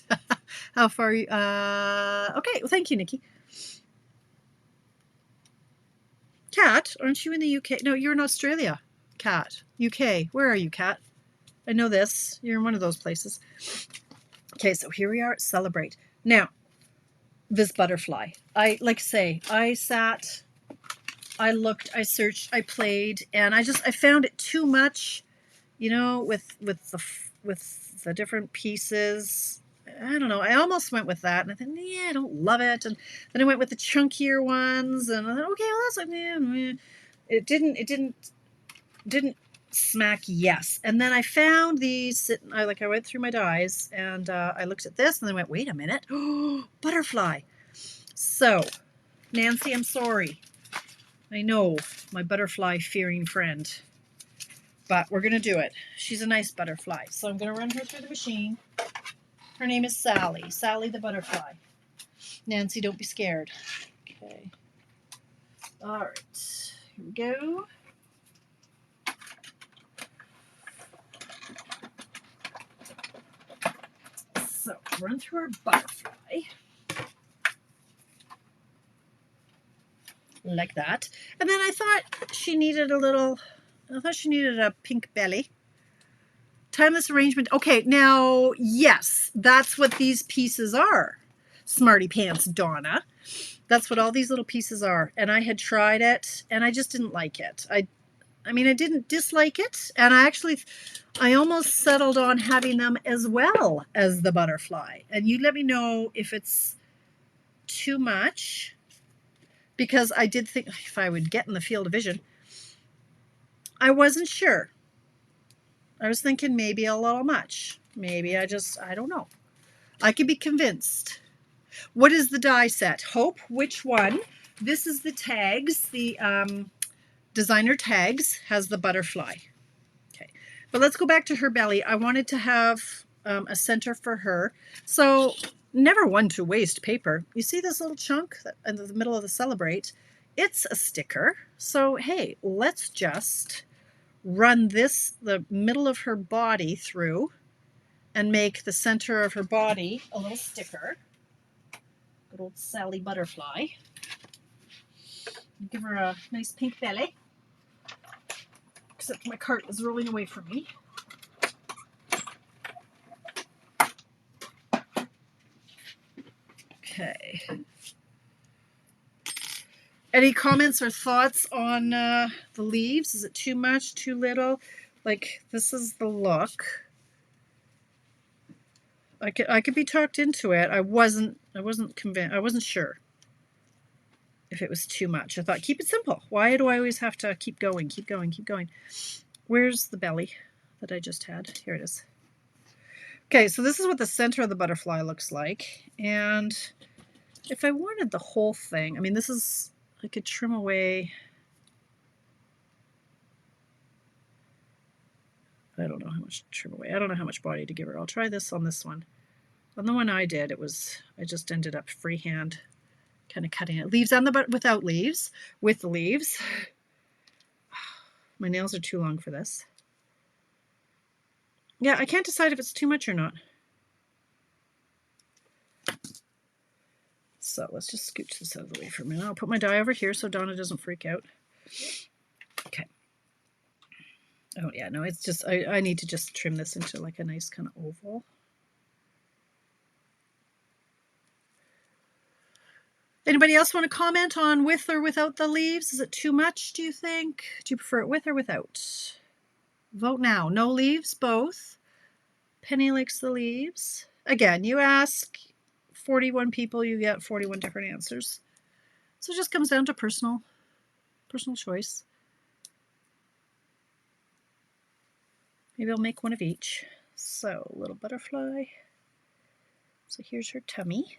How far are you? Okay, well, thank you, Nikki. Cat, aren't you in the UK? No, you're in Australia. Cat. UK. Where are you, Cat? I know this. You're in one of those places. Okay, so here we are at Celebrate. Now, this butterfly. I sat, I looked, I searched, I played, and I found it too much, you know, with the different pieces. I don't know. I almost went with that, and I thought, yeah, I don't love it. And then I went with the chunkier ones, and I thought, okay, well, that's like, yeah. It didn't smack yes. And then I found these. I went through my dies, and I looked at this, and then went, wait a minute, oh, butterfly. So, Nancy, I'm sorry. I know, my butterfly fearing friend. But we're going to do it. She's a nice butterfly. So I'm going to run her through the machine. Her name is Sally. Sally the butterfly. Nancy, don't be scared. Okay. All right. Here we go. So run through our butterfly. Like that. And then I thought she needed a pink belly. Timeless arrangement. Okay, now, yes, that's what these pieces are. Smarty Pants Donna. That's what all these little pieces are. And I had tried it, and I just didn't like it. I mean, I didn't dislike it, and I almost settled on having them as well as the butterfly. And you let me know if it's too much, because I did think if I would get in the field of vision, I wasn't sure. I was thinking maybe a little much. Maybe I don't know. I could be convinced. What is the die set? Hope, which one? This is the tags. The designer tags has the butterfly. Okay, but let's go back to her belly. I wanted to have a center for her. So never one to waste paper. You see this little chunk in the middle of the Celebrate? It's a sticker. So hey, let's just run the middle of her body through and make the center of her body a little sticker. Good old Sally Butterfly. Give her a nice pink belly. Except my cart is rolling away from me. Any comments or thoughts on the leaves? Is it too much, too little? Like, this is the look. I could be talked into it. I wasn't convinced. I wasn't sure if it was too much. I thought, keep it simple. Why do I always have to keep going, keep going, keep going? Where's the belly that I just had? Here it is. Okay, so this is what the center of the butterfly looks like. And if I wanted the whole thing, I mean, this is, I could trim away. I don't know how much to trim away. I don't know how much body to give her. I'll try this on this one. On the one I did, it was, I just ended up freehand kind of cutting it. Leaves on the butt without leaves, with the leaves. My nails are too long for this. Yeah, I can't decide if it's too much or not. So let's just scooch this out of the way for a minute. I'll put my die over here so Donna doesn't freak out. Okay. Oh yeah, no, it's just, I need to just trim this into like a nice kind of oval. Anybody else want to comment on with or without the leaves? Is it too much, do you think? Do you prefer it with or without? Vote now. No leaves, both. Penny likes the leaves. Again, you ask 41 people, you get 41 different answers. So it just comes down to personal choice. Maybe I'll make one of each. So, little butterfly. So here's her tummy.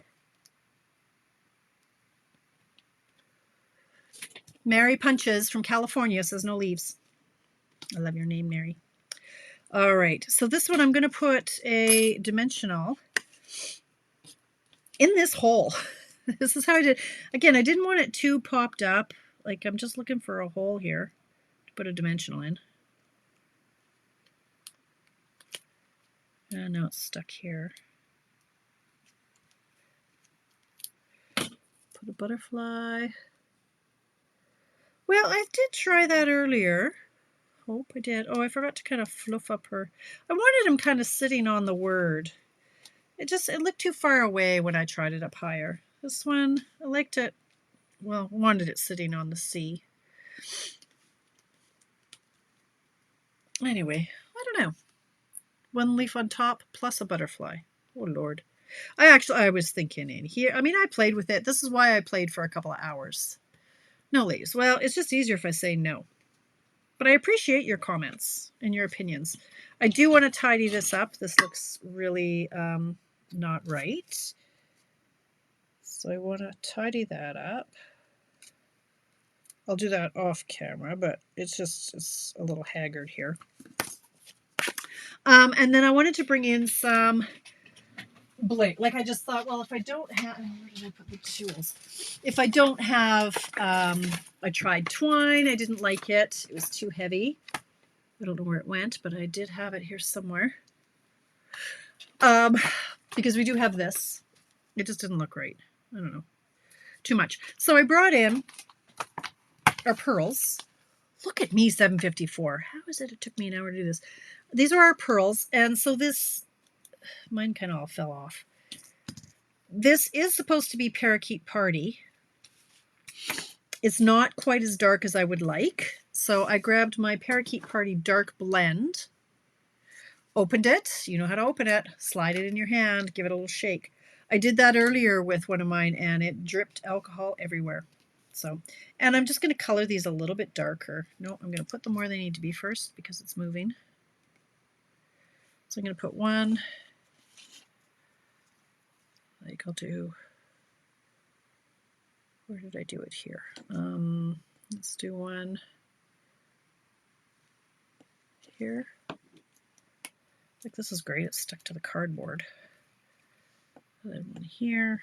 Mary Punches from California says no leaves. I love your name, Mary. All right, so this one I'm going to put a dimensional in this hole. This is how I did. Again, I didn't want it too popped up. Like, I'm just looking for a hole here to put a dimensional in. And now it's stuck here. Put a butterfly. Well, I did try that earlier. Hope I did. Oh, I forgot to kind of fluff up her. I wanted him kind of sitting on the word. It looked too far away when I tried it up higher. This one, I liked it. Well, wanted it sitting on the C. Anyway, I don't know. One leaf on top plus a butterfly. Oh, Lord. I was thinking in here. I mean, I played with it. This is why I played for a couple of hours. No leaves. Well, it's just easier if I say no. But I appreciate your comments and your opinions. I do want to tidy this up. This looks really not right. So I want to tidy that up. I'll do that off camera, but it's a little haggard here. And then I wanted to bring in some bling. Like I just thought, well, if I don't have, where did I put the tools? If I don't have, I tried twine. I didn't like it. It was too heavy. I don't know where it went, but I did have it here somewhere. Because we do have this. It just didn't look right. I don't know. Too much. So I brought in our pearls. Look at me, 7:54. How is it took me an hour to do this? These are our pearls. And so this, mine kind of all fell off. This is supposed to be Parakeet Party. It's not quite as dark as I would like. So I grabbed my Parakeet Party Dark Blend, opened it. You know how to open it. Slide it in your hand, give it a little shake. I did that earlier with one of mine and it dripped alcohol everywhere. So, and I'm just going to color these a little bit darker. No, I'm going to put them where they need to be first because it's moving. So I'm going to put one, like I'll do, where did I do it here? Let's do one here. Like this is great, it's stuck to the cardboard. And then one here.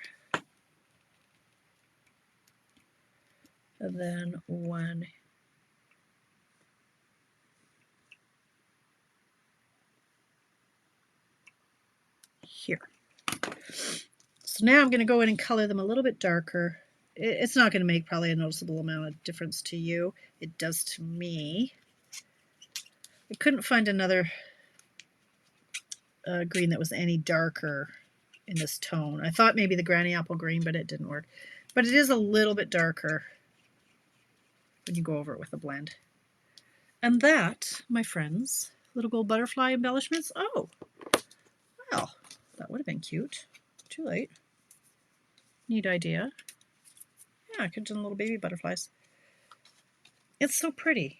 And then one here. So now I'm going to go in and color them a little bit darker. It's not going to make probably a noticeable amount of difference to you. It does to me. I couldn't find another green that was any darker in this tone. I thought maybe the Granny Apple green, but it didn't work. But it is a little bit darker. when you go over it with a blend. And that, my friends, little gold butterfly embellishments. Oh, well, that would have been cute. Too late. Neat idea. Yeah, I could have done little baby butterflies. It's so pretty.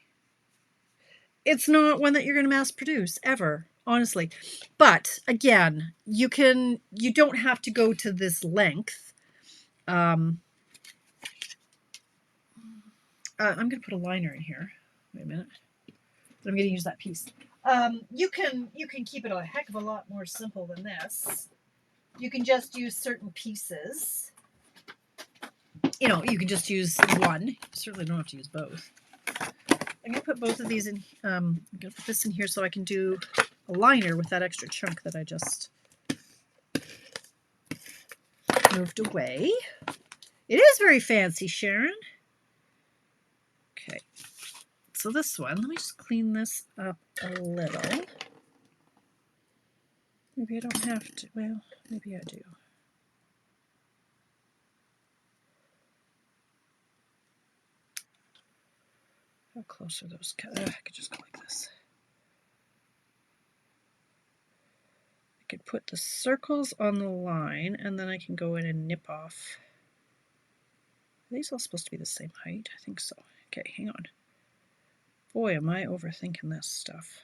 It's not one that you're going to mass produce ever, honestly. But again, you don't have to go to this length. I'm going to put a liner in here. Wait a minute. But I'm going to use that piece. You can keep it a heck of a lot more simple than this. You can just use certain pieces. You know, you can just use one. You certainly don't have to use both. I'm going to put both of these in. I'm going to put this in here so I can do a liner with that extra chunk that I just moved away. It is very fancy, Sharon. Okay. So this one, let me just clean this up a little. Maybe I don't have to. Well, maybe I do. How close are those? I could just go like this. I could put the circles on the line, and then I can go in and nip off. Are these all supposed to be the same height? I think so. Okay, hang on. Boy, am I overthinking this stuff.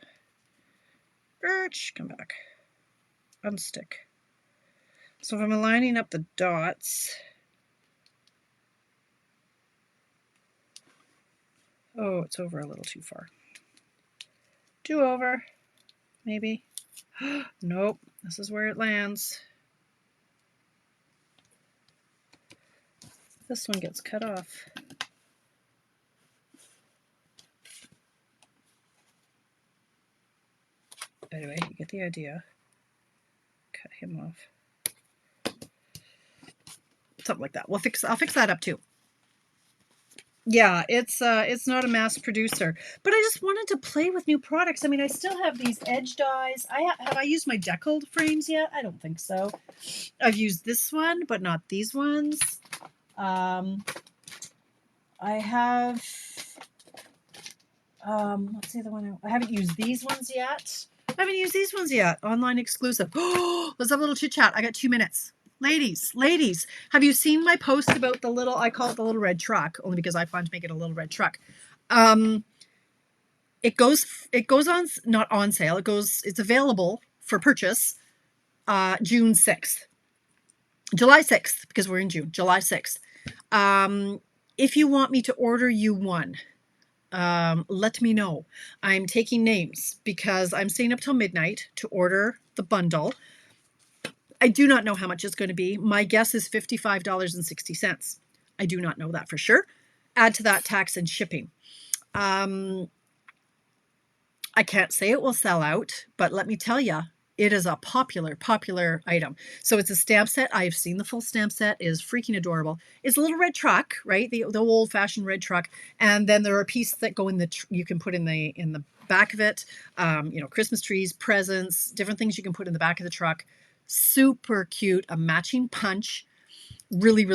Come back. Unstick. So if I'm aligning up the dots, oh, it's over a little too far. Do over, maybe. Nope, this is where it lands. This one gets cut off. Anyway, you get the idea. Cut him off. Something like that. I'll fix that up too. Yeah, it's not a mass producer, but I just wanted to play with new products. I mean, I still have these edge dies. Have I used my deckled frames yet? I don't think so. I've used this one, but not these ones. I have, what's the other one? I haven't used these ones yet. Online exclusive. Oh, let's have a little chit chat. I got 2 minutes. Ladies, have you seen my post about the little, I call it the little red truck, only because I plan to make it a little red truck. It goes on, not on sale. It's available for purchase, June 6th. July 6th, because we're in June, July 6th. If you want me to order you one, let me know. I'm taking names because I'm staying up till midnight to order the bundle. I do not know how much it's going to be. My guess is $55.60. I do not know that for sure. Add to that tax and shipping. I can't say it will sell out, but let me tell you, it is a popular item. So it's a stamp set. I've seen the full stamp set. It is freaking adorable. It's a little red truck, right? The old-fashioned red truck. And then there are pieces that go in you can put in the back of it. Christmas trees, presents, different things you can put in the back of the truck. Super cute. A matching punch. Really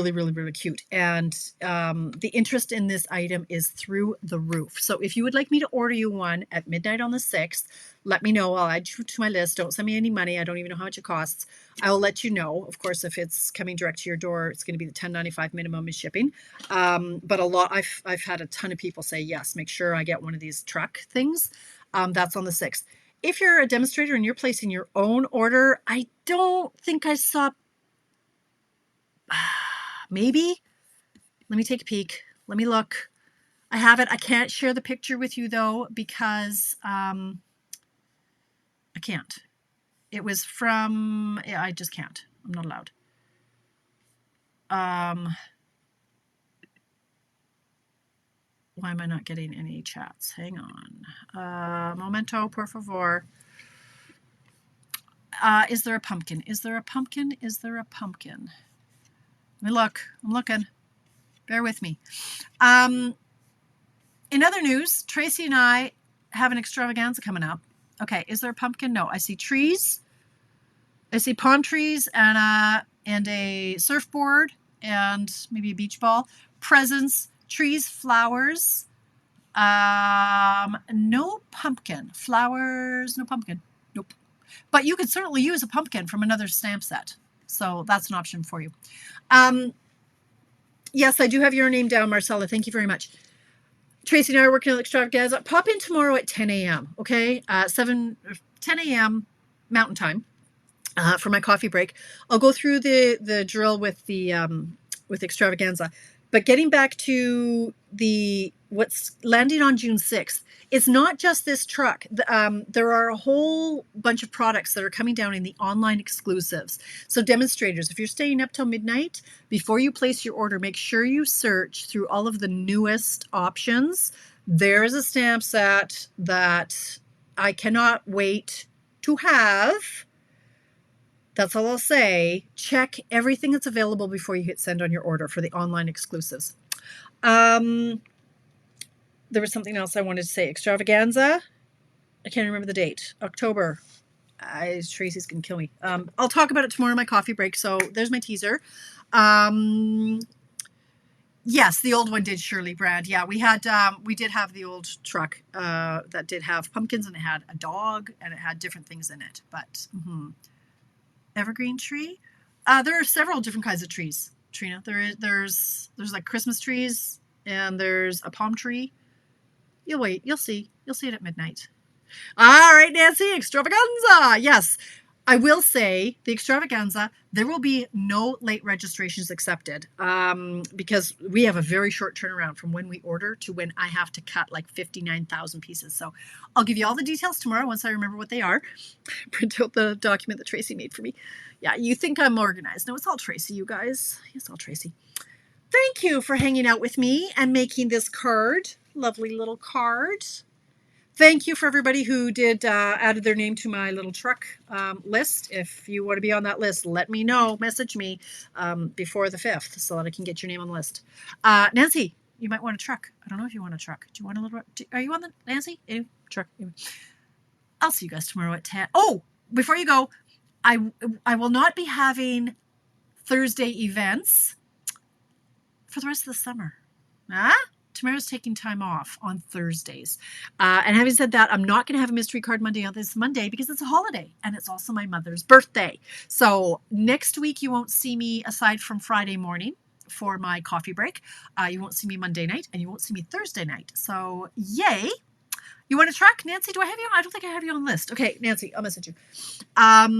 cute. And the interest in this item is through the roof. So if you would like me to order you one at midnight on the 6th, let me know. I'll add you to my list. Don't send me any money. I don't even know how much it costs. I'll let you know. Of course, if it's coming direct to your door, it's going to be the $10.95 minimum is shipping. But I've had a ton of people say, yes, make sure I get one of these truck things. That's on the 6th. If you're a demonstrator and you're placing your own order, I don't think I saw, maybe. Let me take a peek. Let me look. I have it. I can't share the picture with you though, because I can't. It was from, yeah, I just can't. I'm not allowed. Why am I not getting any chats? Hang on. Momento, por favor. Is there a pumpkin? Is there a pumpkin? Is there a pumpkin? Let me look. I'm looking. Bear with me. In other news, Tracy and I have an extravaganza coming up. Okay, is there a pumpkin? No. I see trees. I see palm trees and a surfboard and maybe a beach ball. Presents, trees, flowers. No pumpkin. Flowers, no pumpkin. Nope. But you could certainly use a pumpkin from another stamp set. So that's an option for you. Yes, I do have your name down, Marcella. Thank you very much. Tracy and I are working on Extravaganza. Pop in tomorrow at 10 a.m., okay? 10 a.m. Mountain Time for my coffee break. I'll go through the drill with Extravaganza. But getting back to what's landing on June 6th, it's not just this truck. There are a whole bunch of products that are coming down in the online exclusives. So demonstrators, if you're staying up till midnight, before you place your order, make sure you search through all of the newest options. There is a stamp set that I cannot wait to have. That's all I'll say. Check everything that's available before you hit send on your order for the online exclusives. There was something else I wanted to say. Extravaganza. I can't remember the date. October. Tracy's going to kill me. I'll talk about it tomorrow in my coffee break. So there's my teaser. Yes, the old one did Shirley brand. Yeah, we did have the old truck that did have pumpkins, and it had a dog, and it had different things in it. But evergreen tree. There are several different kinds of trees, Trina. There's like Christmas trees, and there's a palm tree. You'll wait. You'll see. You'll see it at midnight. All right, Nancy, Extravaganza. Yes, I will say the Extravaganza, there will be no late registrations accepted because we have a very short turnaround from when we order to when I have to cut like 59,000 pieces. So I'll give you all the details tomorrow once I remember what they are. Print out the document that Tracy made for me. Yeah, you think I'm organized. No, it's all Tracy, you guys. It's all Tracy. Thank you for hanging out with me and making this card. Lovely little card. Thank you for everybody who did added their name to my little truck list. If you want to be on that list, let me know. Message me before the 5th so that I can get your name on the list. Nancy, you might want a truck. I don't know if you want a truck. Do you want a little? Are you on the Nancy? Truck. I'll see you guys tomorrow at 10. Oh, before you go, I will not be having Thursday events for the rest of the summer. Tamara's taking time off on Thursdays. And having said that, I'm not going to have a mystery card Monday on this Monday because it's a holiday and it's also my mother's birthday. So next week you won't see me aside from Friday morning for my coffee break. You won't see me Monday night and you won't see me Thursday night. So yay. You want to track? Nancy, do I have you? I don't think I have you on the list. Okay, Nancy, I'll message you. I'll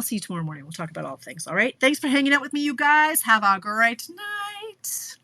see you tomorrow morning. We'll talk about all things. All right. Thanks for hanging out with me, you guys. Have a great night.